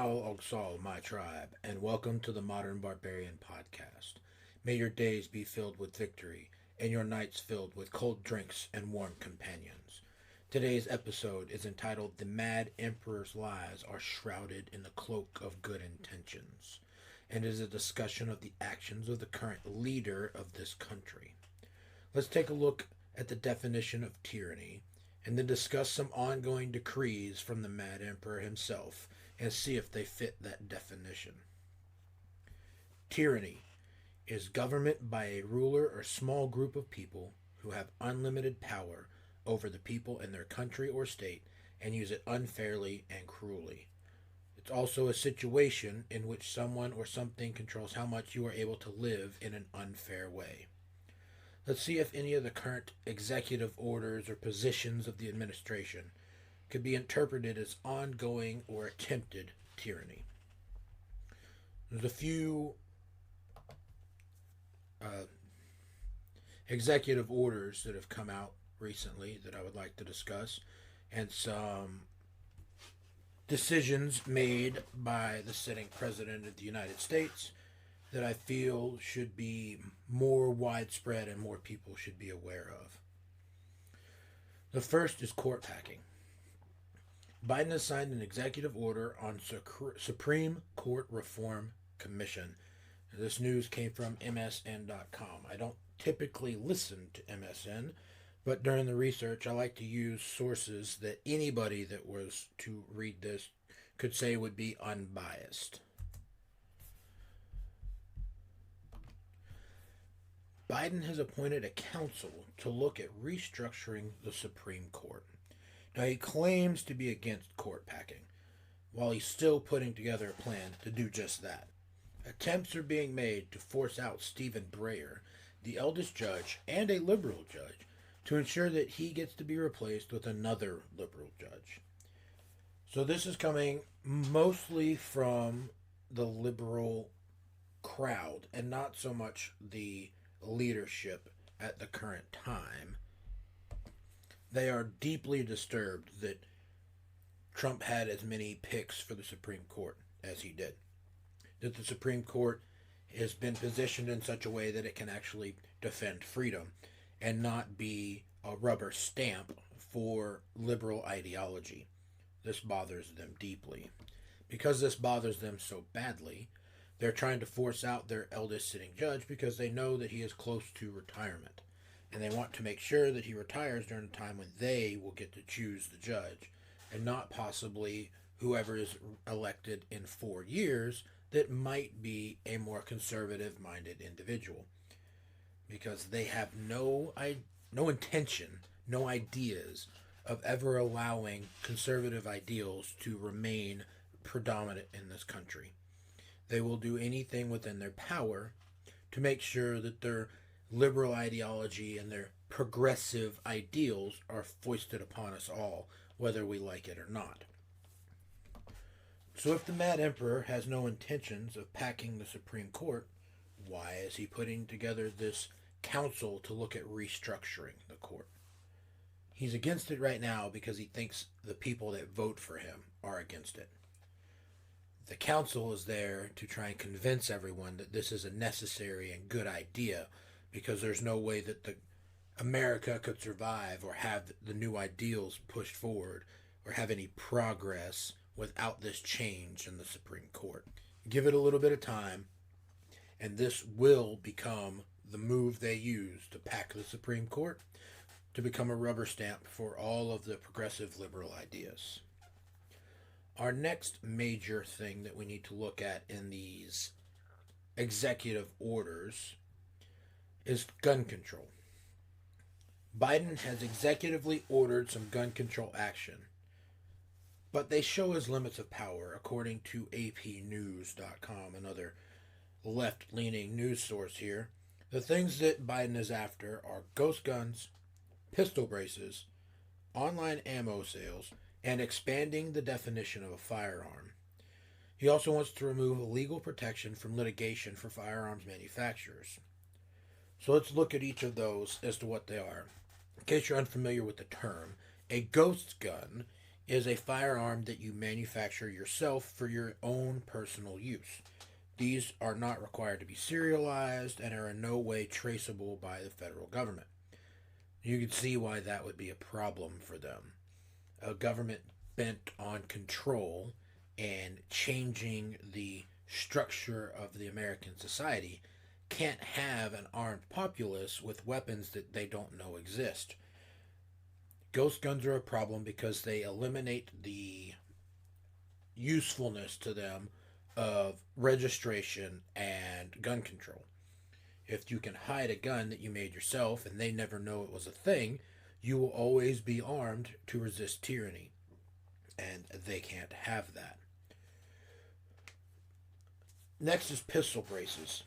Al Ogsal, my tribe, and welcome to the Modern Barbarian Podcast. May your days be filled with victory, and your nights filled with cold drinks and warm companions. Today's episode is entitled The Mad Emperor's Lies Are Shrouded in the Cloak of Good Intentions, and is a discussion of the actions of the current leader of this country. Let's take a look at the definition of tyranny, and then discuss some ongoing decrees from the Mad Emperor himself and see if they fit that definition. Tyranny is government by a ruler or small group of people who have unlimited power over the people in their country or state and use it unfairly and cruelly. It's also a situation in which someone or something controls how much you are able to live in an unfair way. Let's see if any of the current executive orders or positions of the administration could be interpreted as ongoing or attempted tyranny. There's a few executive orders that have come out recently that I would like to discuss, and some decisions made by the sitting president of the United States that I feel should be more widespread and more people should be aware of. The first is court packing. Biden has signed an executive order on Supreme Court Reform Commission. This news came from MSN.com. I don't typically listen to MSN, but during the research, I like to use sources that anybody that was to read this could say would be unbiased. Biden has appointed a council to look at restructuring the Supreme Court. Now, he claims to be against court packing, while he's still putting together a plan to do just that. Attempts are being made to force out Stephen Breyer, the eldest judge and a liberal judge, to ensure that he gets to be replaced with another liberal judge. So this is coming mostly from the liberal crowd and not so much the leadership at the current time. They are deeply disturbed that Trump had as many picks for the Supreme Court as he did. That the Supreme Court has been positioned in such a way that it can actually defend freedom and not be a rubber stamp for liberal ideology. This bothers them deeply. Because this bothers them so badly, they're trying to force out their eldest sitting judge because they know that he is close to retirement. And they want to make sure that he retires during a time when they will get to choose the judge and not possibly whoever is elected in 4 years that might be a more conservative-minded individual. Because they have no intention, no ideas of ever allowing conservative ideals to remain predominant in this country. They will do anything within their power to make sure that their liberal ideology and their progressive ideals are foisted upon us all, whether we like it or not. So if the Mad Emperor has no intentions of packing the Supreme Court, why is he putting together this council to look at restructuring the court? He's against it right now because he thinks the people that vote for him are against it. The council is there to try and convince everyone that this is a necessary and good idea, because there's no way that America could survive or have the new ideals pushed forward or have any progress without this change in the Supreme Court. Give it a little bit of time, and this will become the move they use to pack the Supreme Court to become a rubber stamp for all of the progressive liberal ideas. Our next major thing that we need to look at in these executive orders is gun control. Biden has executively ordered some gun control action, but they show his limits of power, according to APnews.com, another left-leaning news source here. The things that Biden is after are ghost guns, pistol braces, online ammo sales, and expanding the definition of a firearm. He also wants to remove legal protection from litigation for firearms manufacturers. So let's look at each of those as to what they are. In case you're unfamiliar with the term, a ghost gun is a firearm that you manufacture yourself for your own personal use. These are not required to be serialized and are in no way traceable by the federal government. You can see why that would be a problem for them. A government bent on control and changing the structure of the American society can't have an armed populace with weapons that they don't know exist. Ghost guns are a problem because they eliminate the usefulness to them of registration and gun control. If you can hide a gun that you made yourself and they never know it was a thing, you will always be armed to resist tyranny. And they can't have that. Next is pistol braces.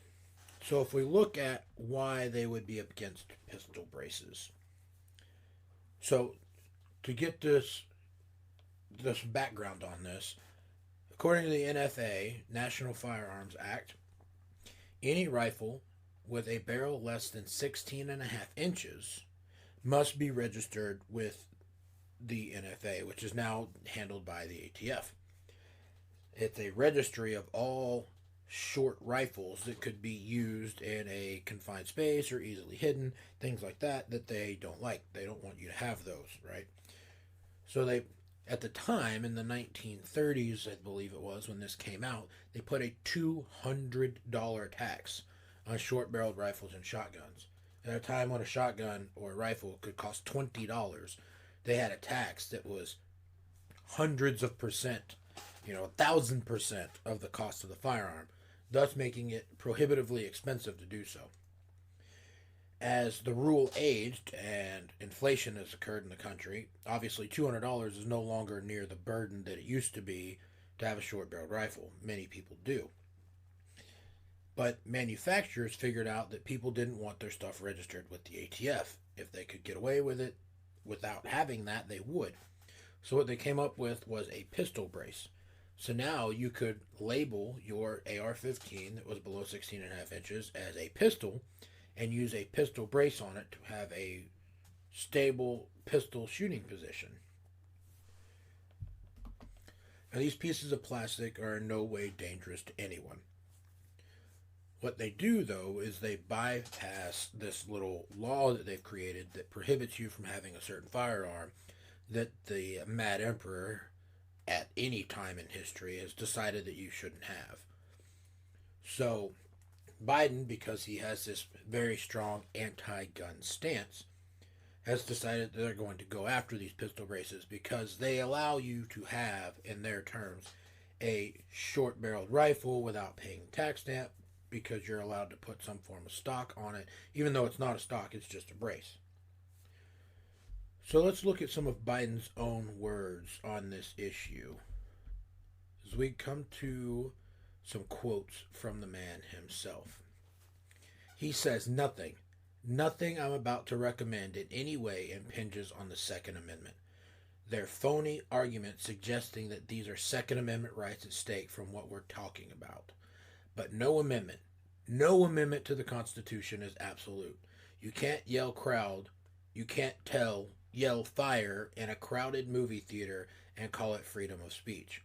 So if we look at why they would be against pistol braces. So to get this background on this, according to the NFA, National Firearms Act, any rifle with a barrel less than 16.5 inches must be registered with the NFA, which is now handled by the ATF. It's a registry of all short rifles that could be used in a confined space or easily hidden, things like that they don't like. They don't want you to have those, right? So they, at the time in the 1930s, I believe it was when this came out, they put a $200 tax on short-barreled rifles and shotguns. At a time when a shotgun or a rifle could cost $20, they had a tax that was hundreds of percent, 1,000% of the cost of the firearm, thus making it prohibitively expensive to do so. As the rule aged and inflation has occurred in the country, obviously $200 is no longer near the burden that it used to be to have a short-barreled rifle. Many people do. But manufacturers figured out that people didn't want their stuff registered with the ATF. If they could get away with it without having that, they would. So what they came up with was a pistol brace. So now you could label your AR-15 that was below 16.5 inches as a pistol and use a pistol brace on it to have a stable pistol shooting position. Now these pieces of plastic are in no way dangerous to anyone. What they do, though, is they bypass this little law that they've created that prohibits you from having a certain firearm that the Mad Emperor, at any time in history, has decided that you shouldn't have. So, Biden, because he has this very strong anti-gun stance, has decided that they're going to go after these pistol braces because they allow you to have, in their terms, a short-barreled rifle without paying tax stamp, because you're allowed to put some form of stock on it, even though it's not a stock, it's just a brace. So let's look at some of Biden's own words on this issue as we come to some quotes from the man himself. He says, nothing I'm about to recommend in any way impinges on the Second Amendment. Their phony argument suggesting that these are Second Amendment rights at stake from what we're talking about. But no amendment to the Constitution is absolute. You can't yell fire in a crowded movie theater and call it freedom of speech.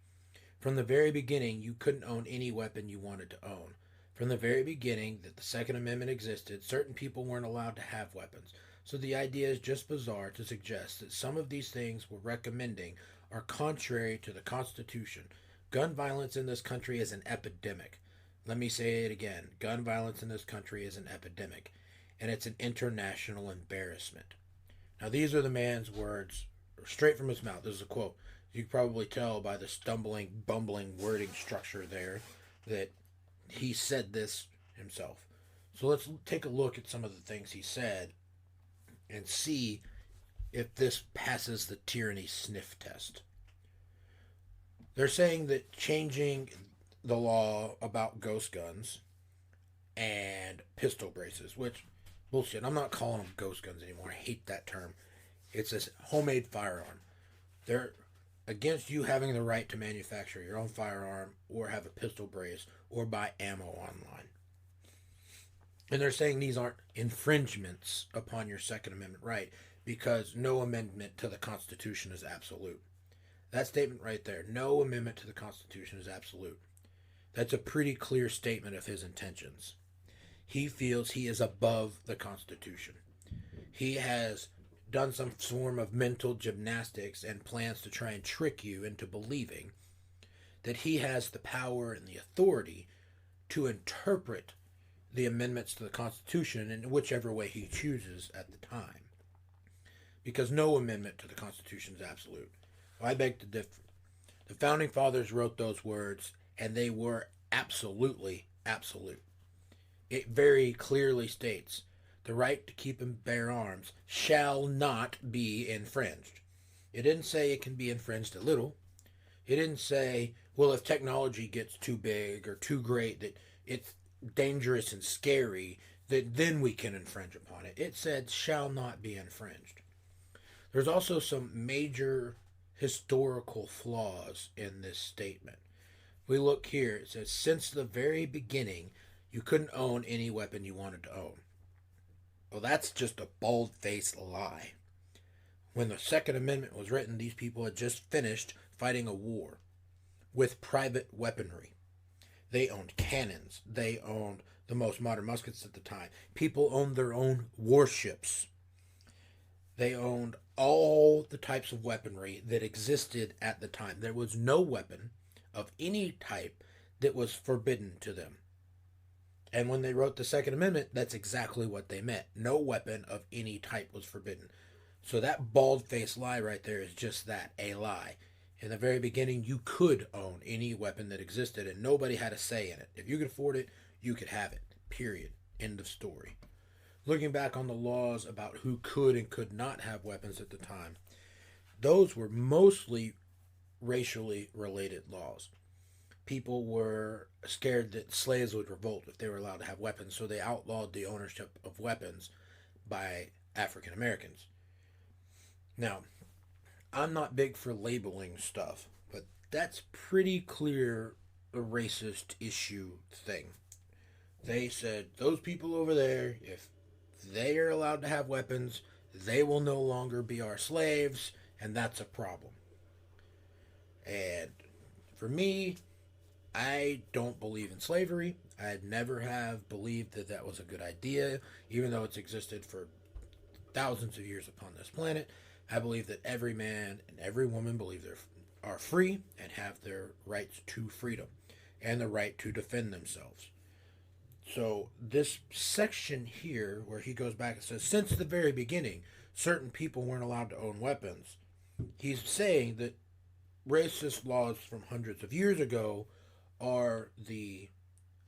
From the very beginning, you couldn't own any weapon you wanted to own. From the very beginning that the Second Amendment existed, certain people weren't allowed to have weapons. So the idea is just bizarre to suggest that some of these things we're recommending are contrary to the Constitution. Gun violence in this country is an epidemic. Let me say it again. Gun violence in this country is an epidemic, and it's an international embarrassment. Now, these are the man's words, straight from his mouth. This is a quote. You can probably tell by the stumbling, bumbling wording structure there that he said this himself. So let's take a look at some of the things he said and see if this passes the tyranny sniff test. They're saying that changing the law about ghost guns and pistol braces, which bullshit. I'm not calling them ghost guns anymore. I hate that term. It's a homemade firearm. They're against you having the right to manufacture your own firearm or have a pistol brace or buy ammo online. And they're saying these aren't infringements upon your Second Amendment right because no amendment to the Constitution is absolute. That statement right there, no amendment to the Constitution is absolute. That's a pretty clear statement of his intentions. He feels he is above the Constitution. He has done some form of mental gymnastics and plans to try and trick you into believing that he has the power and the authority to interpret the amendments to the Constitution in whichever way he chooses at the time. Because no amendment to the Constitution is absolute. I beg to differ. The Founding Fathers wrote those words, and they were absolutely absolute. It very clearly states the right to keep and bear arms shall not be infringed. It didn't say it can be infringed a little. It didn't say, well, if technology gets too big or too great that it's dangerous and scary, that then we can infringe upon it. It said shall not be infringed. There's also some major historical flaws in this statement. We look here, it says, since the very beginning, you couldn't own any weapon you wanted to own. Well, that's just a bald-faced lie. When the Second Amendment was written, these people had just finished fighting a war with private weaponry. They owned cannons. They owned the most modern muskets at the time. People owned their own warships. They owned all the types of weaponry that existed at the time. There was no weapon of any type that was forbidden to them. And when they wrote the Second Amendment, that's exactly what they meant. No weapon of any type was forbidden. So that bald-faced lie right there is just that, a lie. In the very beginning, you could own any weapon that existed, and nobody had a say in it. If you could afford it, you could have it. Period. End of story. Looking back on the laws about who could and could not have weapons at the time, those were mostly racially related laws. People were scared that slaves would revolt if they were allowed to have weapons, so they outlawed the ownership of weapons by African Americans. Now, I'm not big for labeling stuff, but that's pretty clear a racist issue thing. They said, those people over there, if they are allowed to have weapons, they will no longer be our slaves, and that's a problem. And for me, I don't believe in slavery. I never have believed that that was a good idea, even though it's existed for thousands of years upon this planet. I believe that every man and every woman believe they are free and have their rights to freedom and the right to defend themselves. So this section here, where he goes back and says, since the very beginning, certain people weren't allowed to own weapons, he's saying that racist laws from hundreds of years ago are the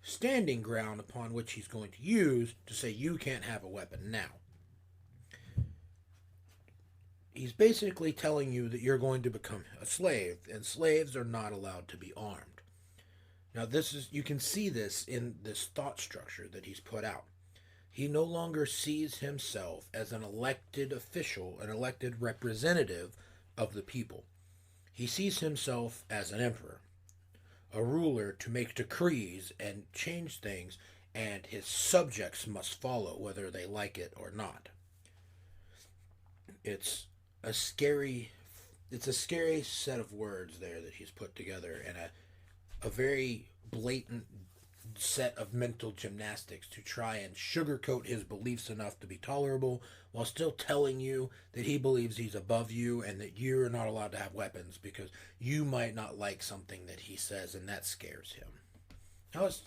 standing ground upon which he's going to use to say you can't have a weapon now. He's basically telling you that you're going to become a slave, and slaves are not allowed to be armed. Now, you can see this in this thought structure that he's put out. He no longer sees himself as an elected official, an elected representative of the people. He sees himself as an emperor, a ruler to make decrees and change things, and his subjects must follow whether they like it or not. It's a scary set of words there that he's put together, and a very blatant set of mental gymnastics to try and sugarcoat his beliefs enough to be tolerable while still telling you that he believes he's above you and that you're not allowed to have weapons because you might not like something that he says, and that scares him. Now let's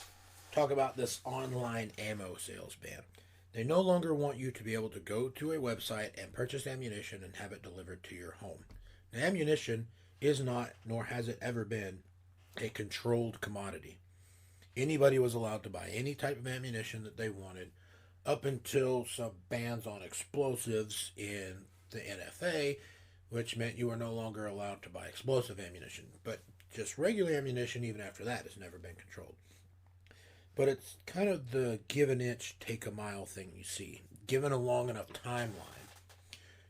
talk about this online ammo sales ban. They no longer want you to be able to go to a website and purchase ammunition and have it delivered to your home. Now, ammunition is not, nor has it ever been, a controlled commodity. Anybody was allowed to buy any type of ammunition that they wanted up until some bans on explosives in the NFA, which meant you were no longer allowed to buy explosive ammunition. But just regular ammunition, even after that, has never been controlled. But it's kind of the give an inch, take a mile thing you see. Given a long enough timeline,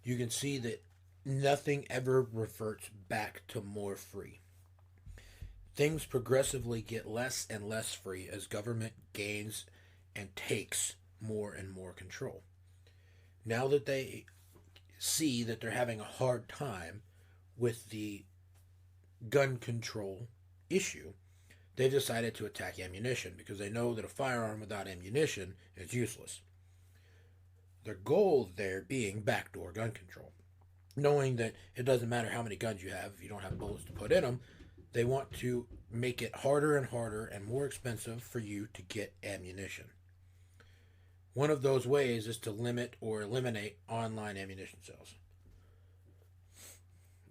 you can see that nothing ever reverts back to more free. Things progressively get less and less free as government gains and takes more and more control. Now that they see that they're having a hard time with the gun control issue, they decided to attack ammunition because they know that a firearm without ammunition is useless. Their goal there being backdoor gun control. Knowing that it doesn't matter how many guns you have if you don't have bullets to put in them, they want to make it harder and harder and more expensive for you to get ammunition. One of those ways is to limit or eliminate online ammunition sales.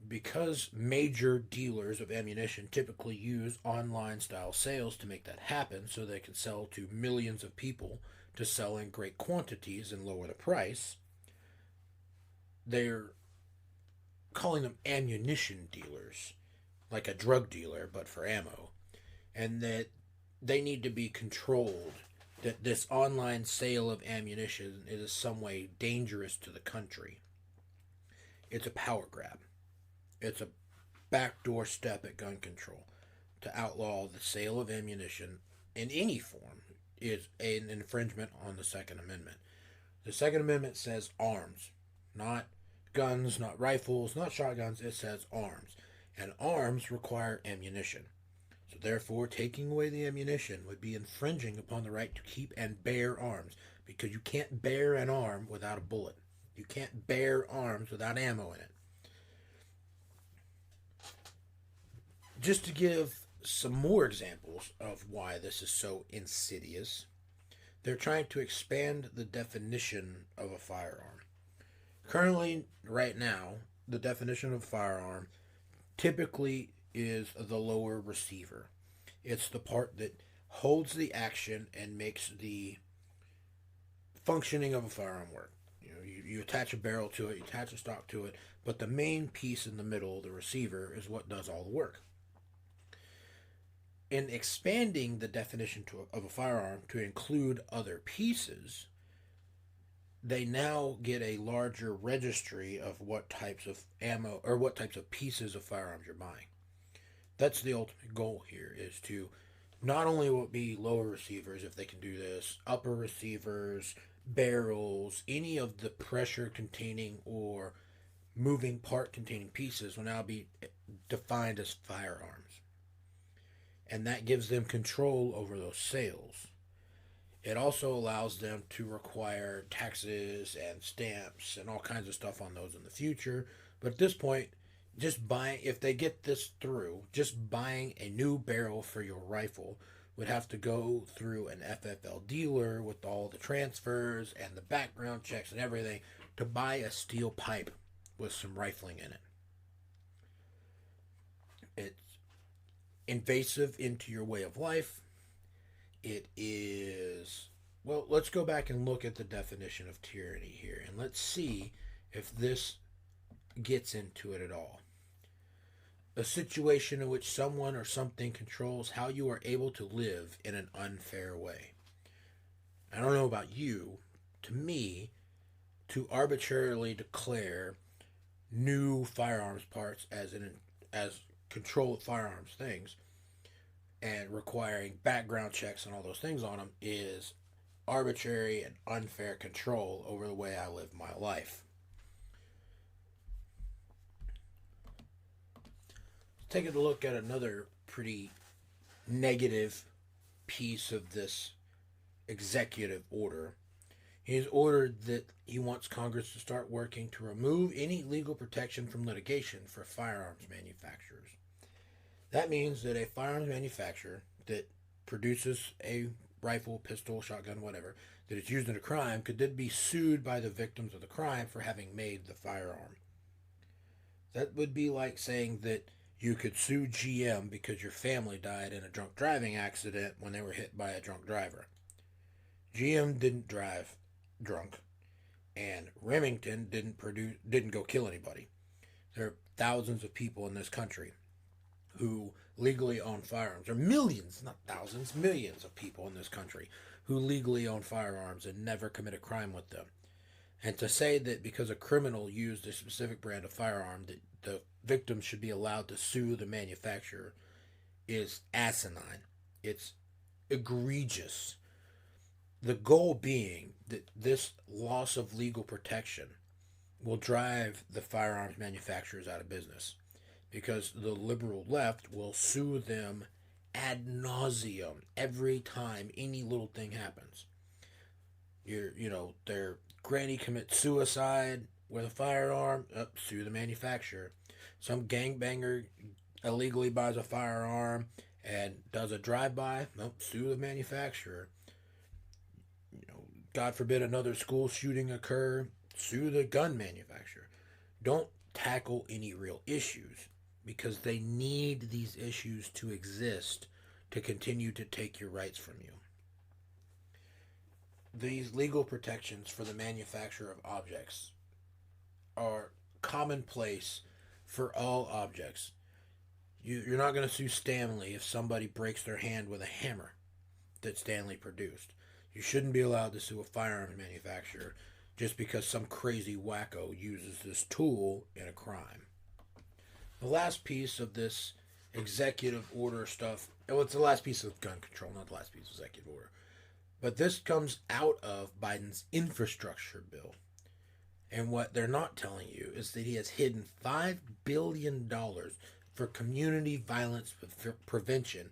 Because major dealers of ammunition typically use online style sales to make that happen so they can sell to millions of people to sell in great quantities and lower the price, they're calling them ammunition dealers, like a drug dealer, but for ammo. And that they need to be controlled, that this online sale of ammunition is in some way dangerous to the country. It's a power grab. It's a backdoor step at gun control. To outlaw the sale of ammunition in any form is an infringement on the Second Amendment. The Second Amendment says arms, not guns, not rifles, not shotguns. It says arms. And arms require ammunition. So therefore, taking away the ammunition would be infringing upon the right to keep and bear arms, because you can't bear an arm without a bullet. You can't bear arms without ammo in it. Just to give some more examples of why this is so insidious, they're trying to expand the definition of a firearm. Currently, right now, the definition of a firearm typically is the lower receiver. It's the part that holds the action and makes the functioning of a firearm work. You attach a barrel to it, you attach a stock to it, but the main piece in the middle, the receiver, is what does all the work. In expanding the definition of a firearm to include other pieces, they now get a larger registry of what types of ammo or what types of pieces of firearms you're buying. That's the ultimate goal here, is to not only will it be lower receivers if they can do this, upper receivers, barrels, any of the pressure containing or moving part containing pieces will now be defined as firearms. And that gives them control over those sales. It also allows them to require taxes and stamps and all kinds of stuff on those in the future. But at this point, just buying, if they get this through, just buying a new barrel for your rifle would have to go through an FFL dealer with all the transfers and the background checks and everything to buy a steel pipe with some rifling in it. It's invasive into your way of life. It is, well, let's go back and look at the definition of tyranny here, and let's see if this gets into it at all. A situation in which someone or something controls how you are able to live in an unfair way. I don't know about you. To me, to arbitrarily declare new firearms parts as controlled firearms things and requiring background checks and all those things on them is arbitrary and unfair control over the way I live my life. Take a look at another pretty negative piece of this executive order. He's ordered that he wants Congress to start working to remove any legal protection from litigation for firearms manufacturers. That means that a firearms manufacturer that produces a rifle, pistol, shotgun, whatever, that is used in a crime could then be sued by the victims of the crime for having made the firearm. That would be like saying that you could sue GM because your family died in a drunk driving accident when they were hit by a drunk driver. GM didn't drive drunk, and Remington didn't go kill anybody. There are thousands of people in this country who legally own firearms. There are millions, not thousands, millions of people in this country who legally own firearms and never commit a crime with them. And to say that because a criminal used a specific brand of firearm that the victim should be allowed to sue the manufacturer is asinine. It's egregious. The goal being that this loss of legal protection will drive the firearms manufacturers out of business. because the liberal left will sue them ad nauseum every time any little thing happens. Their granny commits suicide with a firearm, sue the manufacturer. Some gangbanger illegally buys a firearm and does a drive-by, sue the manufacturer. God forbid another school shooting occur, sue the gun manufacturer. Don't tackle any real issues because they need these issues to exist to continue to take your rights from you. These legal protections for the manufacture of objects are commonplace for all objects. You're not going to sue Stanley if somebody breaks their hand with a hammer that Stanley produced. You shouldn't be allowed to sue a firearms manufacturer just because some crazy wacko uses this tool in a crime. The last piece of this executive order stuff, well, it's the last piece of gun control, not the last piece of executive order. But this comes out of Biden's infrastructure bill. And what they're not telling you is that he has hidden $5 billion for community violence prevention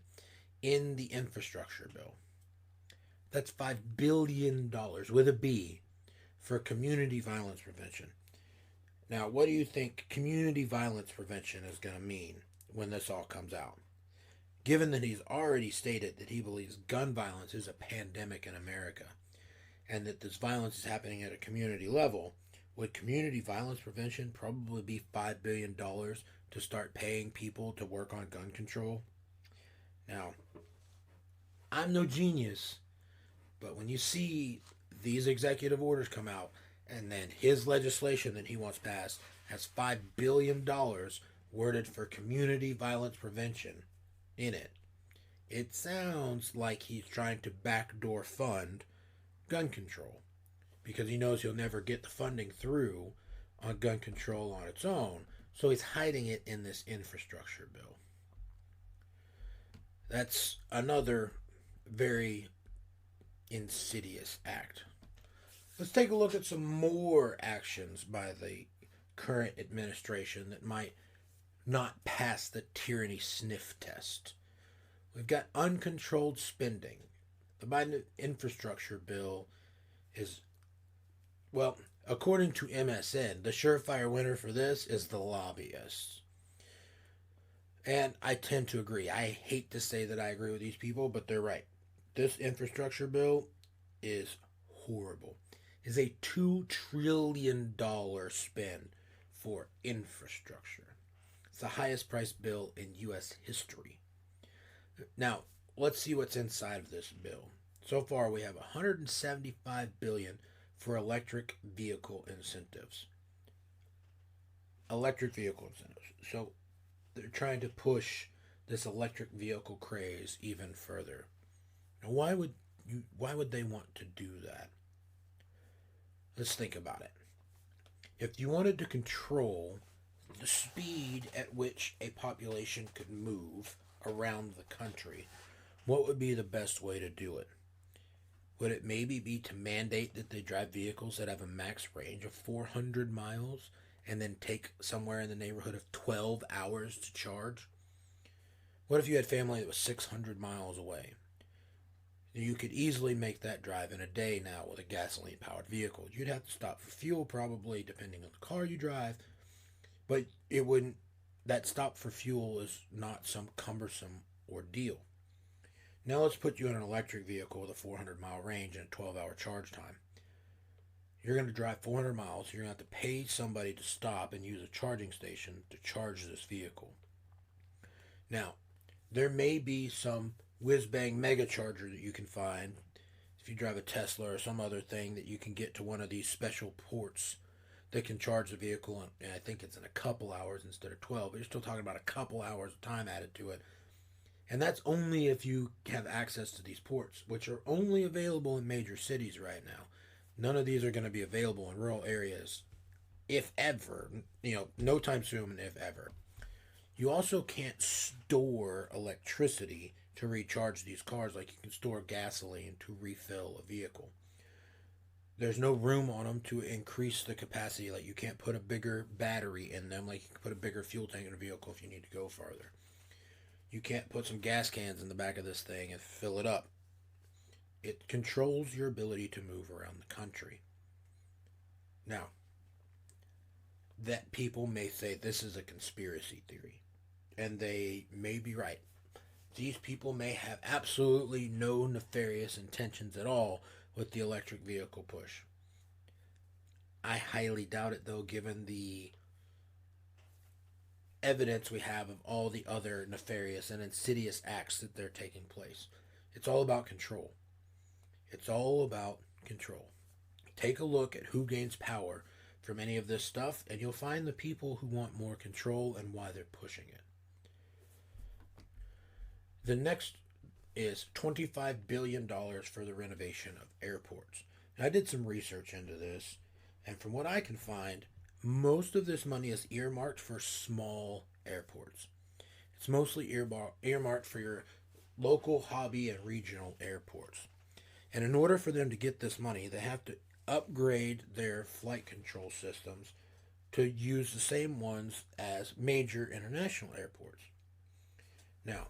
in the infrastructure bill. That's $5 billion with a B for community violence prevention. Now, what do you think community violence prevention is going to mean when this all comes out? Given that he's already stated that he believes gun violence is a pandemic in America and that this violence is happening at a community level, would community violence prevention probably be $5 billion to start paying people to work on gun control? Now, I'm no genius, but when you see these executive orders come out and then his legislation that he wants passed has $5 billion worded for community violence prevention in it, it sounds like he's trying to backdoor fund gun control because he knows he'll never get the funding through on gun control on its own, so he's hiding it in this infrastructure bill. That's another very insidious act. Let's take a look at some more actions by the current administration that might not pass the tyranny sniff test. We've got uncontrolled spending. The Biden infrastructure bill is, well, according to MSN, the surefire winner for this is the lobbyists. And I tend to agree. I hate to say that I agree with these people, but they're right. This infrastructure bill is horrible. It's a $2 trillion spend for infrastructure. It's the highest priced bill in U.S. history. Now, let's see what's inside of this bill. So far, we have $175 billion for electric vehicle incentives. Electric vehicle incentives. So they're trying to push this electric vehicle craze even further. Now, why would they want to do that? Let's think about it. If you wanted to control the speed at which a population could move around the country, what would be the best way to do it? Would it maybe be to mandate that they drive vehicles that have a max range of 400 miles and then take somewhere in the neighborhood of 12 hours to charge? What if you had family that was 600 miles away? You could easily make that drive in a day now with a gasoline-powered vehicle. You'd have to stop for fuel probably, depending on the car you drive, but it wouldn't. That stop for fuel is not some cumbersome ordeal. Now let's put you in an electric vehicle with a 400-mile range and a 12-hour charge time. You're going to drive 400 miles. You're going to have to pay somebody to stop and use a charging station to charge this vehicle. Now, there may be some whiz-bang mega charger that you can find if you drive a Tesla or some other thing that you can get to one of these special ports that can charge the vehicle, and I think it's in a couple hours instead of 12, but you're still talking about a couple hours of time added to it. And that's only if you have access to these ports, which are only available in major cities right now. None of these are going to be available in rural areas, if ever. No time soon, if ever. You also can't store electricity to recharge these cars like you can store gasoline to refill a vehicle. There's no room on them to increase the capacity. Like, you can't put a bigger battery in them. Like, you can put a bigger fuel tank in a vehicle if you need to go farther. You can't put some gas cans in the back of this thing and fill it up. It controls your ability to move around the country. Now, that people may say this is a conspiracy theory, and they may be right. These people may have absolutely no nefarious intentions at all with the electric vehicle push. I highly doubt it, though, given the evidence we have of all the other nefarious and insidious acts that they're taking place. It's all about control. It's all about control. Take a look at who gains power from any of this stuff, and you'll find the people who want more control and why they're pushing it. The next is $25 billion for the renovation of airports. And I did some research into this, and from what I can find, most of this money is earmarked for small airports. It's mostly earmarked for your local, hobby, and regional airports. And in order for them to get this money, they have to upgrade their flight control systems to use the same ones as major international airports. Now,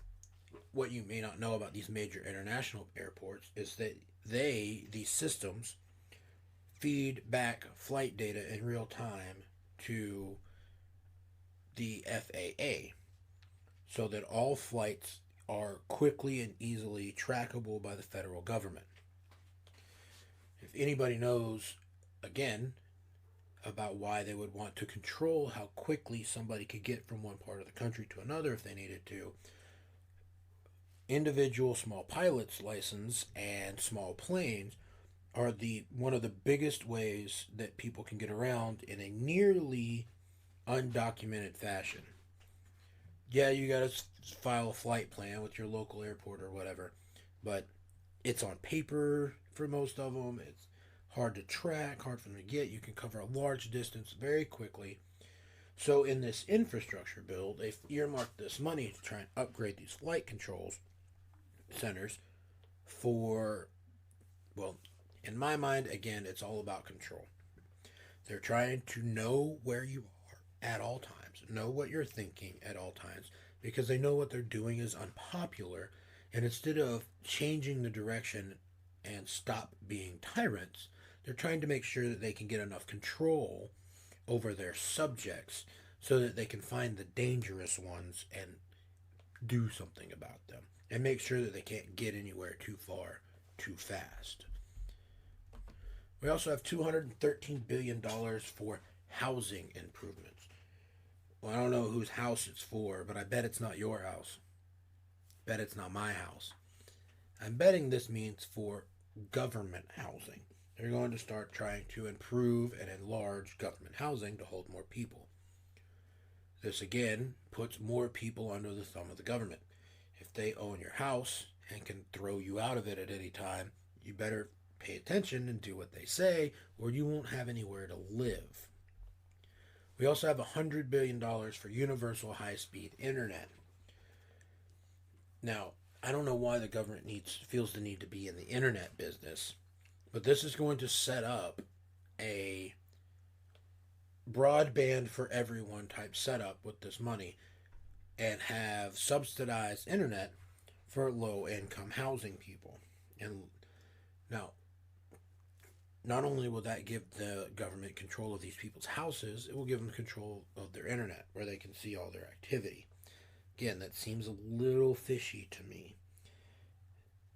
what you may not know about these major international airports is that these systems, feed back flight data in real time to the FAA so that all flights are quickly and easily trackable by the federal government. If anybody knows, again, about why they would want to control how quickly somebody could get from one part of the country to another if they needed to, individual small pilot's license and small planes are one of the biggest ways that people can get around in a nearly undocumented fashion. Yeah, you gotta file a flight plan with your local airport or whatever, but it's on paper for most of them. It's hard to track, hard for them to get. You can cover a large distance very quickly. So in this infrastructure bill, they've earmarked this money to try and upgrade these flight controls centers for, well, in my mind, again, it's all about control. They're trying to know where you are at all times, know what you're thinking at all times, because they know what they're doing is unpopular. And instead of changing the direction and stop being tyrants, they're trying to make sure that they can get enough control over their subjects so that they can find the dangerous ones and do something about them and make sure that they can't get anywhere too far too fast. We also have $213 billion for housing improvements. Well, I don't know whose house it's for, but I bet it's not your house. Bet it's not my house. I'm betting this means for government housing. They're going to start trying to improve and enlarge government housing to hold more people. This again puts more people under the thumb of the government. If they own your house and can throw you out of it at any time, you better pay attention and do what they say, or you won't have anywhere to live. We also have $100 billion for universal high-speed internet. Now, I don't know why the government feels the need to be in the internet business, but this is going to set up a broadband for everyone type setup with this money and have subsidized internet for low-income housing people. And now, not only will that give the government control of these people's houses, it will give them control of their internet, where they can see all their activity. Again, that seems a little fishy to me.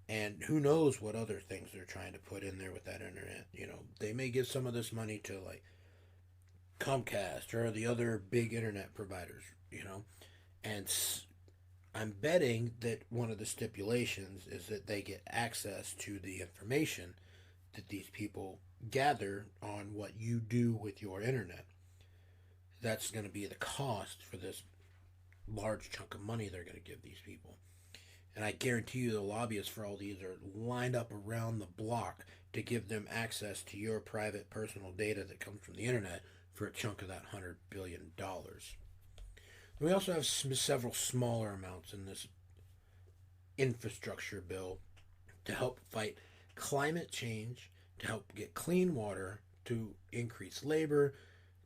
And who knows what other things they're trying to put in there with that internet. You know, they may give some of this money to, like, Comcast or the other big internet providers, you know. And I'm betting that one of the stipulations is that they get access to the information that these people gather on what you do with your internet. That's going to be the cost for this large chunk of money they're going to give these people. And I guarantee you the lobbyists for all these are lined up around the block to give them access to your private personal data that comes from the internet for a chunk of that $100 billion. We also have several smaller amounts in this infrastructure bill to help fight climate change to help get clean water, to increase labor,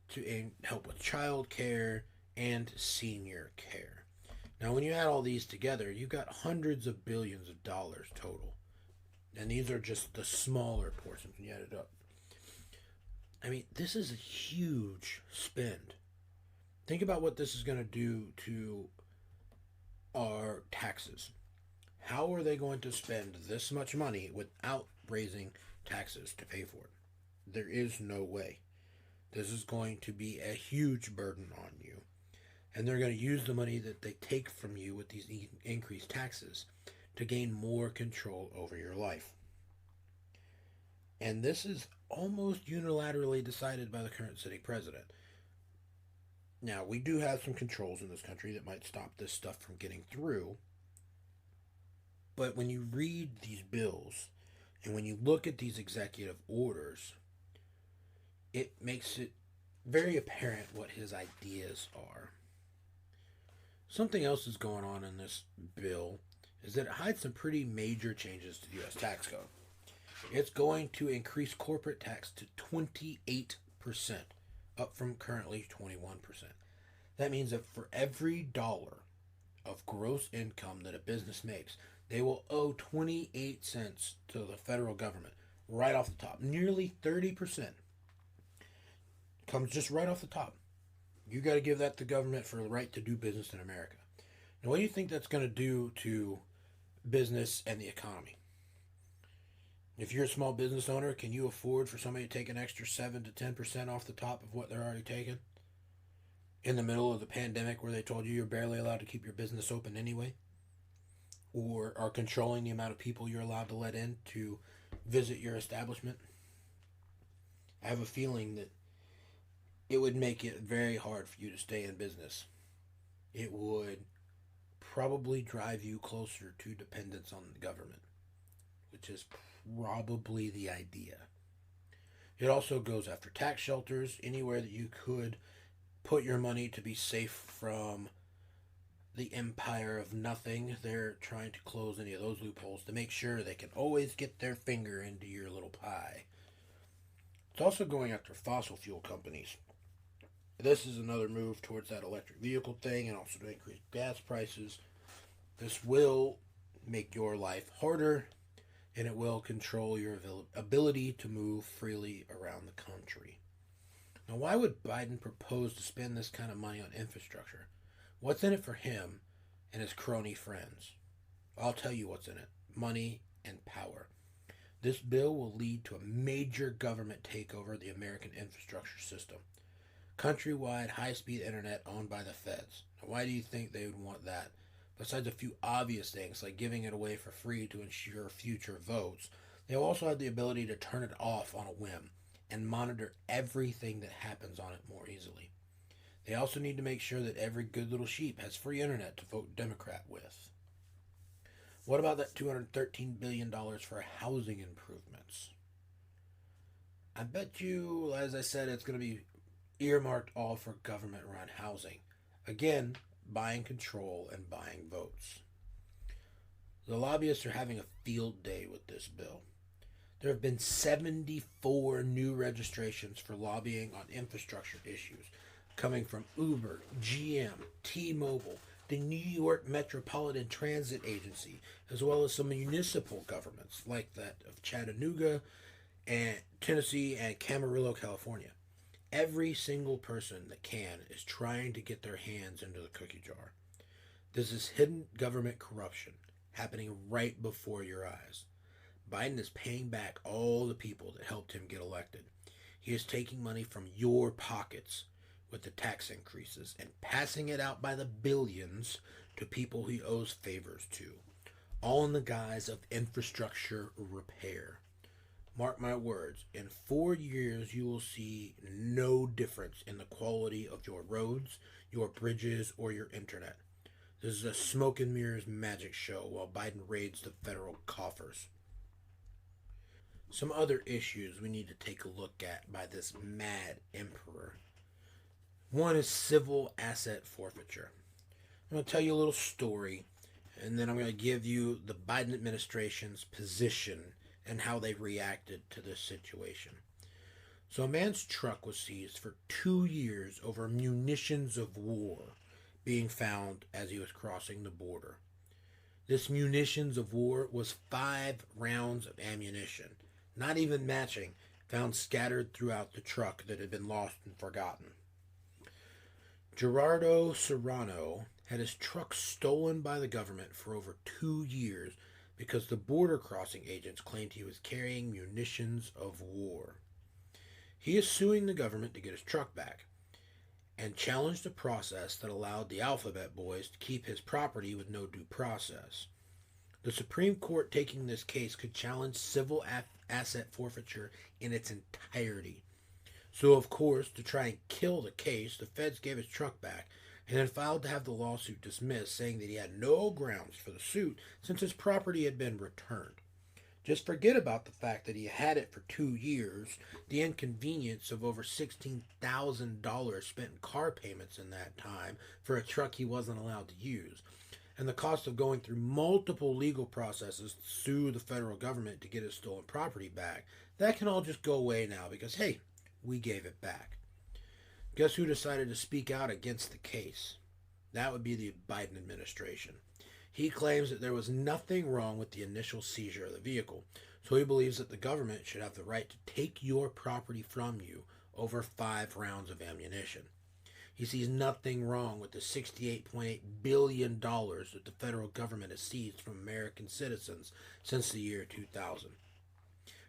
to help with child care and senior care. Now, when you add all these together, you've got hundreds of billions of dollars total. And these are just the smaller portions when you add it up. I mean, this is a huge spend. Think about what this is going to do to our taxes. How are they going to spend this much money without raising taxes to pay for it? There is no way. This is going to be a huge burden on you. And they're going to use the money that they take from you with these increased taxes to gain more control over your life. And this is almost unilaterally decided by the current sitting president. Now, we do have some controls in this country that might stop this stuff from getting through. But when you read these bills and when you look at these executive orders, it makes it very apparent what his ideas are. Something else is going on in this bill is that it hides some pretty major changes to the U.S. tax code. It's going to increase corporate tax to 28%, up from currently 21%. That means that for every dollar of gross income that a business makes, they will owe 28 cents to the federal government right off the top. Nearly 30% comes just right off the top. You got to give that to the government for the right to do business in America. Now, what do you think that's going to do to business and the economy? If you're a small business owner, can you afford for somebody to take an extra 7 to 10% off the top of what they're already taking? In the middle of the pandemic where they told you you're barely allowed to keep your business open anyway? Or are controlling the amount of people you're allowed to let in to visit your establishment? I have a feeling that it would make it very hard for you to stay in business. It would probably drive you closer to dependence on the government, which is probably the idea. It also goes after tax shelters, anywhere that you could put your money to be safe from the empire of nothing. They're trying to close any of those loopholes to make sure they can always get their finger into your little pie. It's also going after fossil fuel companies. This is another move towards that electric vehicle thing and also to increase gas prices. This will make your life harder, and it will control your ability to move freely around the country. Now, why would Biden propose to spend this kind of money on infrastructure? What's in it for him and his crony friends? I'll tell you what's in it. Money and power. This bill will lead to a major government takeover of the American infrastructure system. Countrywide high-speed internet owned by the feds. Now, why do you think they would want that? Besides a few obvious things like giving it away for free to ensure future votes, they will also have the ability to turn it off on a whim and monitor everything that happens on it more easily. They also need to make sure that every good little sheep has free internet to vote Democrat with. What about that $213 billion for housing improvements? I bet you, as I said, it's going to be earmarked all for government-run housing. Again, buying control and buying votes. The lobbyists are having a field day with this bill. There have been 74 new registrations for lobbying on infrastructure issues, coming from Uber, GM, T-Mobile, the New York Metropolitan Transit Agency, as well as some municipal governments like that of Chattanooga and Tennessee and Camarillo, California. Every single person that can is trying to get their hands into the cookie jar. This is hidden government corruption happening right before your eyes. Biden is paying back all the people that helped him get elected. He is taking money from your pockets with the tax increases and passing it out by the billions to people he owes favors to, all in the guise of infrastructure repair. Mark my words, in 4 years you will see no difference in the quality of your roads, your bridges, or your internet. This is a smoke and mirrors magic show while Biden raids the federal coffers. Some other issues we need to take a look at by this mad emperor. One is civil asset forfeiture. I'm going to tell you a little story, and then I'm going to give you the Biden administration's position and how they reacted to this situation. So a man's truck was seized for 2 years over munitions of war being found as he was crossing the border. This munitions of war was 5 rounds of ammunition, not even matching, found scattered throughout the truck that had been lost and forgotten. Gerardo Serrano had his truck stolen by the government for over 2 years because the border crossing agents claimed he was carrying munitions of war. He is suing the government to get his truck back and challenged a process that allowed the Alphabet Boys to keep his property with no due process. The Supreme Court taking this case could challenge civil asset forfeiture in its entirety. So, of course, to try and kill the case, the feds gave his truck back and then filed to have the lawsuit dismissed, saying that he had no grounds for the suit since his property had been returned. Just forget about the fact that he had it for 2 years, the inconvenience of over $16,000 spent in car payments in that time for a truck he wasn't allowed to use, and the cost of going through multiple legal processes to sue the federal government to get his stolen property back. That can all just go away now because, hey, we gave it back. Guess who decided to speak out against the case? That would be the Biden administration. He claims that there was nothing wrong with the initial seizure of the vehicle, so he believes that the government should have the right to take your property from you over 5 rounds of ammunition. He sees nothing wrong with the $68.8 billion that the federal government has seized from American citizens since the year 2000.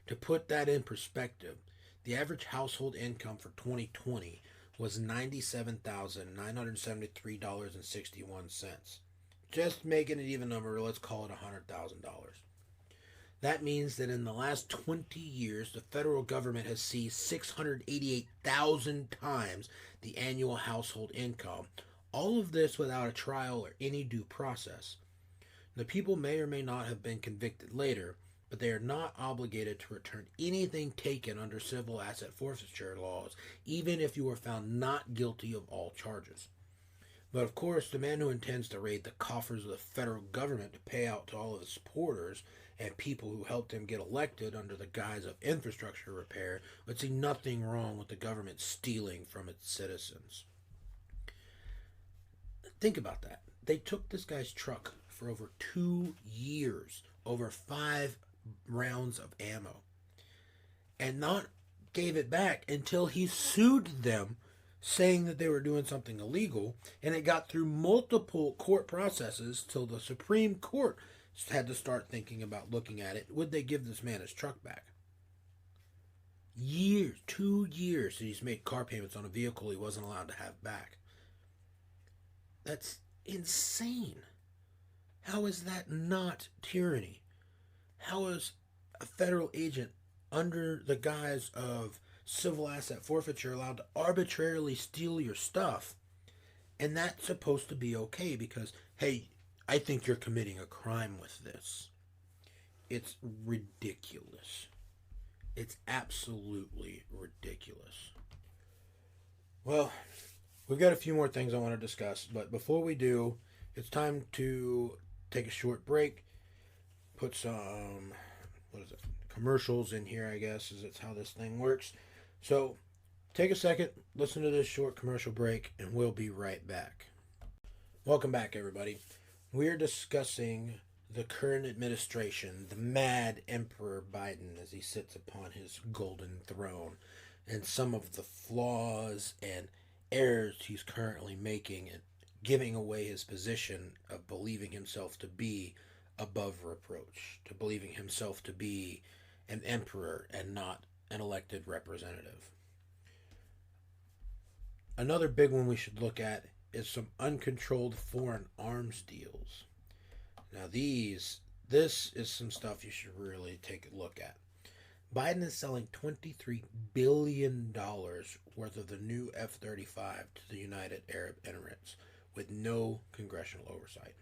To put that in perspective, the average household income for 2020 was $97,973.61. Just making an even number, let's call it $100,000. That means that in the last 20 years, the federal government has seized 688,000 times the annual household income. All of this without a trial or any due process. The people may or may not have been convicted later, but they are not obligated to return anything taken under civil asset forfeiture laws, even if you are found not guilty of all charges. But of course, the man who intends to raid the coffers of the federal government to pay out to all of his supporters and people who helped him get elected under the guise of infrastructure repair would see nothing wrong with the government stealing from its citizens. Think about that. They took this guy's truck for over 2 years, over 5 rounds of ammo, and not gave it back until he sued them, saying that they were doing something illegal, and it got through multiple court processes till the Supreme Court had to start thinking about looking at it. Would they give this man his truck back? 2 years that he's made car payments on a vehicle he wasn't allowed to have back. That's insane. How is that not tyranny? How is a federal agent under the guise of civil asset forfeiture allowed to arbitrarily steal your stuff? And that's supposed to be okay because, hey, I think you're committing a crime with this. It's ridiculous. It's absolutely ridiculous. Well, we've got a few more things I want to discuss, but before we do, it's time to take a short break, put some, commercials in here, I guess, is how this thing works. So, take a second, listen to this short commercial break, and we'll be right back. Welcome back, everybody. We're discussing the current administration, the mad Emperor Biden as he sits upon his golden throne, and some of the flaws and errors he's currently making and giving away his position of believing himself to be above reproach, to believing himself to be an emperor and not an elected representative. Another big one we should look at is some uncontrolled foreign arms deals. Now this is some stuff you should really take a look at. Biden is selling $23 billion worth of the new F-35 to the United Arab Emirates with no congressional oversight.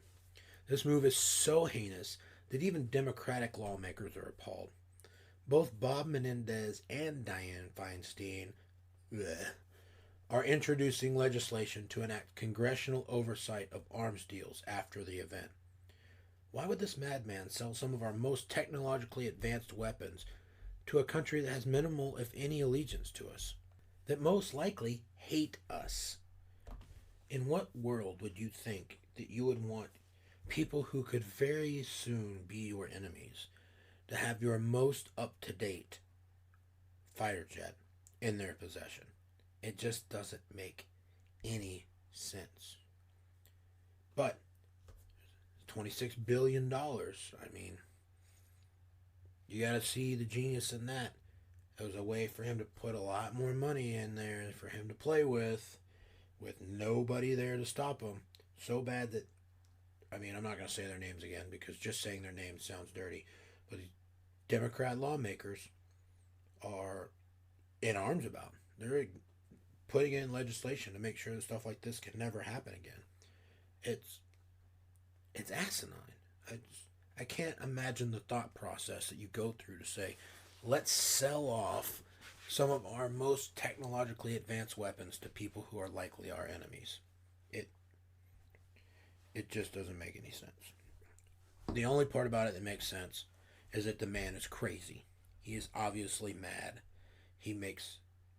This move is so heinous that even Democratic lawmakers are appalled. Both Bob Menendez and Dianne Feinstein are introducing legislation to enact congressional oversight of arms deals after the event. Why would this madman sell some of our most technologically advanced weapons to a country that has minimal, if any, allegiance to us? That most likely hate us? In what world would you think that you would want people who could very soon be your enemies to have your most up to date fighter jet in their possession? It just doesn't make any sense. But $26 billion. I mean, you got to see the genius in that. It was a way for him to put a lot more money in there for him to play with nobody there to stop him. So bad that, I mean, I'm not going to say their names again because just saying their names sounds dirty. But these Democrat lawmakers are in arms about. They're putting in legislation to make sure that stuff like this can never happen again. It's asinine. I can't imagine the thought process that you go through to say, let's sell off some of our most technologically advanced weapons to people who are likely our enemies. It it just doesn't make any sense. The only part about it that makes sense is that the man is crazy. He is obviously mad. He makes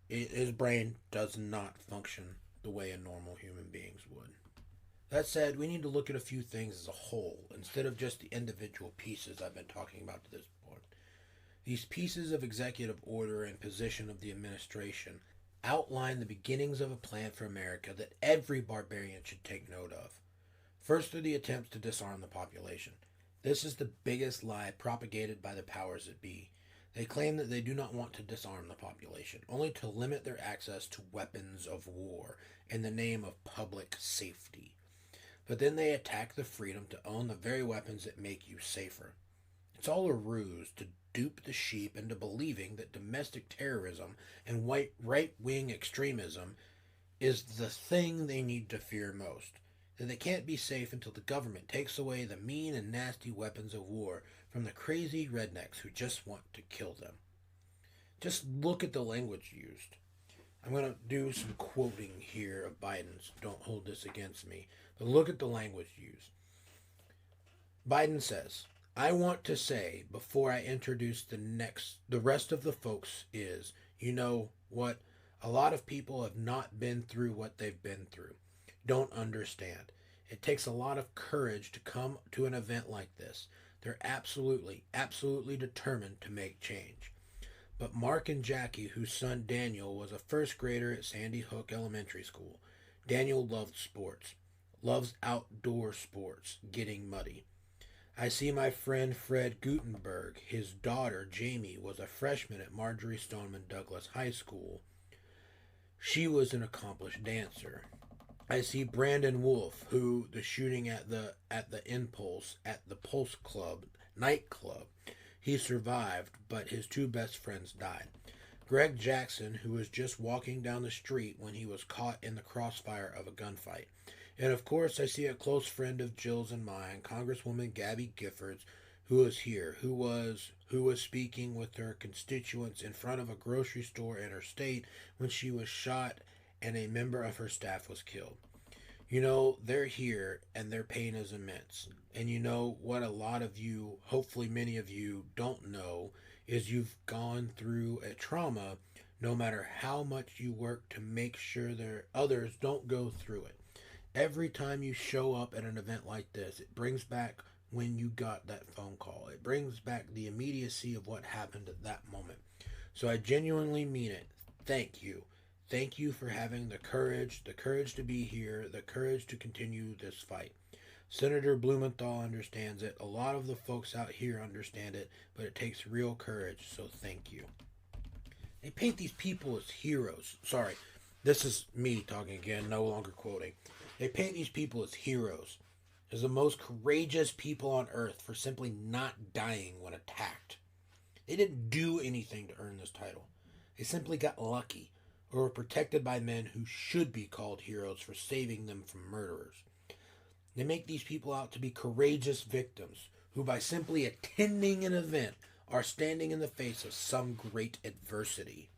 his brain does not function the way a normal human being's would. That said, we need to look at a few things as a whole instead of just the individual pieces I've been talking about to this point. These pieces of executive order and position of the administration outline the beginnings of a plan for America that every barbarian should take note of. First are the attempts to disarm the population. This is the biggest lie propagated by the powers that be. They claim that they do not want to disarm the population, only to limit their access to weapons of war in the name of public safety. But then they attack the freedom to own the very weapons that make you safer. It's all a ruse to dupe the sheep into believing that domestic terrorism and right-wing extremism is the thing they need to fear most. That they can't be safe until the government takes away the mean and nasty weapons of war from the crazy rednecks who just want to kill them. Just look at the language used. I'm going to do some quoting here of Biden's. Don't hold this against me. But look at the language used. Biden says, I want to say before I introduce the rest of the folks is, you know what? A lot of people have not been through what they've been through. Don't understand. It takes a lot of courage to come to an event like this. They're absolutely determined to make change. But Mark and Jackie, whose son Daniel was a first grader at Sandy Hook Elementary School, Daniel loved sports, loves outdoor sports, getting muddy. I see my friend Fred Gutenberg. His daughter Jamie was a freshman at Marjorie Stoneman Douglas High School. She was an accomplished dancer. I see Brandon Wolf, who the shooting at the Impulse at the Pulse Club nightclub. He survived, but his two best friends died. Greg Jackson, who was just walking down the street when he was caught in the crossfire of a gunfight. And of course, I see a close friend of Jill's and mine, Congresswoman Gabby Giffords, who was here, who was speaking with her constituents in front of a grocery store in her state when she was shot and a member of her staff was killed. You know, they're here and their pain is immense. And you know what a lot of you, hopefully many of you, don't know is you've gone through a trauma no matter how much you work to make sure that others don't go through it. Every time you show up at an event like this, it brings back when you got that phone call. It brings back the immediacy of what happened at that moment. So I genuinely mean it. Thank you. Thank you for having the courage to be here, the courage to continue this fight. Senator Blumenthal understands it. A lot of the folks out here understand it, but it takes real courage, so thank you. They paint these people as heroes. Sorry, this is me talking again, no longer quoting. They paint these people as heroes, as the most courageous people on earth for simply not dying when attacked. They didn't do anything to earn this title. They simply got lucky, or were protected by men who should be called heroes for saving them from murderers. They make these people out to be courageous victims who, by simply attending an event, are standing in the face of some great adversity.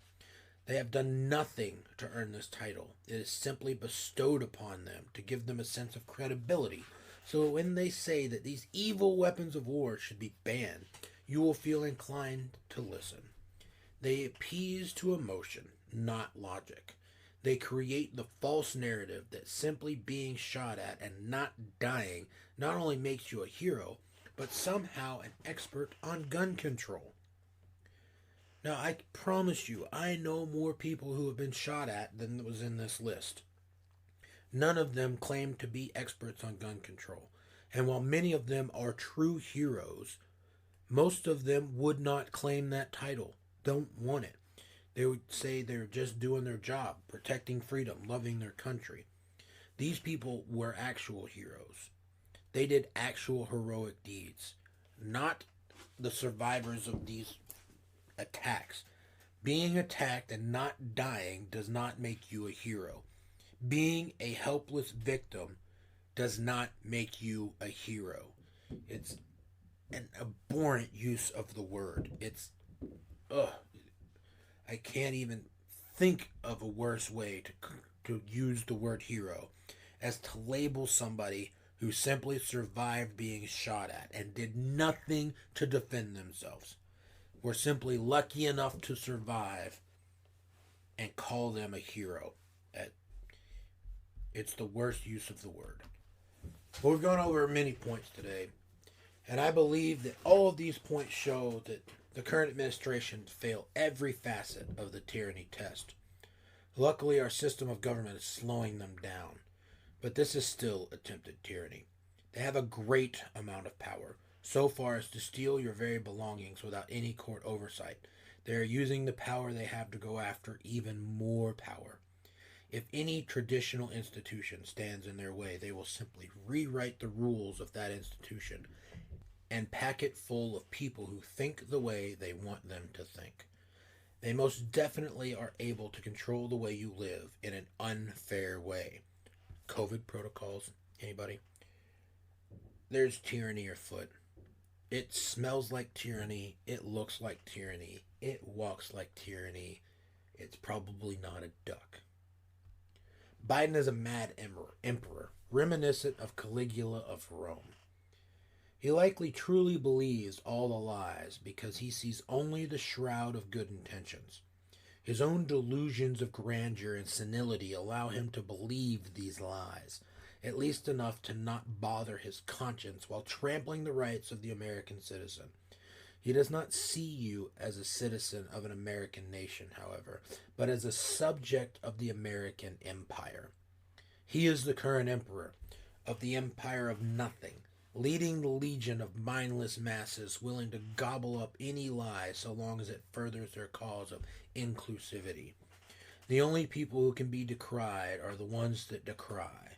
They have done nothing to earn this title. It is simply bestowed upon them to give them a sense of credibility So when they say that these evil weapons of war should be banned, you will feel inclined to listen. They appease to emotion, not logic. They create the false narrative that simply being shot at and not dying not only makes you a hero, but somehow an expert on gun control. Now, I promise you, I know more people who have been shot at than was in this list. None of them claim to be experts on gun control. And while many of them are true heroes, most of them would not claim that title, don't want it. They would say they're just doing their job, protecting freedom, loving their country. These people were actual heroes. They did actual heroic deeds, not the survivors of these attacks. Being attacked and not dying does not make you a hero. Being a helpless victim does not make you a hero. It's an abhorrent use of the word. Ugh. I can't even think of a worse way to use the word hero as to label somebody who simply survived being shot at and did nothing to defend themselves. Were simply lucky enough to survive and call them a hero. It's the worst use of the word. Well, we've gone over many points today, and I believe that all of these points show that the current administration fail every facet of the tyranny test. Luckily, our system of government is slowing them down, but this is still attempted tyranny. They have a great amount of power, so far as to steal your very belongings without any court oversight. They are using the power they have to go after even more power. If any traditional institution stands in their way, they will simply rewrite the rules of that institution and pack it full of people who think the way they want them to think. They most definitely are able to control the way you live in an unfair way. COVID protocols, anybody? There's tyranny afoot. It smells like tyranny. It looks like tyranny. It walks like tyranny. It's probably not a duck. Biden is a mad emperor, reminiscent of Caligula of Rome. He likely truly believes all the lies because he sees only the shroud of good intentions. His own delusions of grandeur and senility allow him to believe these lies, at least enough to not bother his conscience while trampling the rights of the American citizen. He does not see you as a citizen of an American nation, however, but as a subject of the American empire. He is the current emperor of the empire of nothing, leading the legion of mindless masses willing to gobble up any lie so long as it furthers their cause of inclusivity. The only people who can be decried are the ones that decry,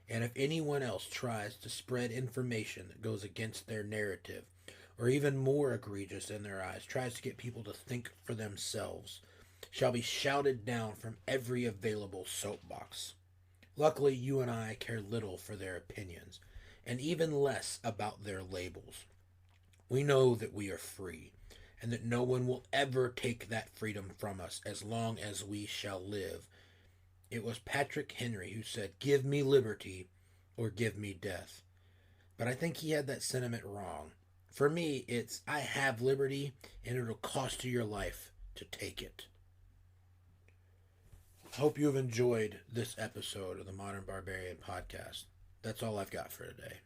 and if anyone else tries to spread information that goes against their narrative, or even more egregious in their eyes, tries to get people to think for themselves, shall be shouted down from every available soapbox. Luckily, you and I care little for their opinions, and even less about their labels. We know that we are free, and that no one will ever take that freedom from us as long as we shall live. It was Patrick Henry who said, "Give me liberty, or give me death." But I think he had that sentiment wrong. For me, it's, I have liberty, and it'll cost you your life to take it. I hope you have enjoyed this episode of the Modern Barbarian Podcast. That's all I've got for today.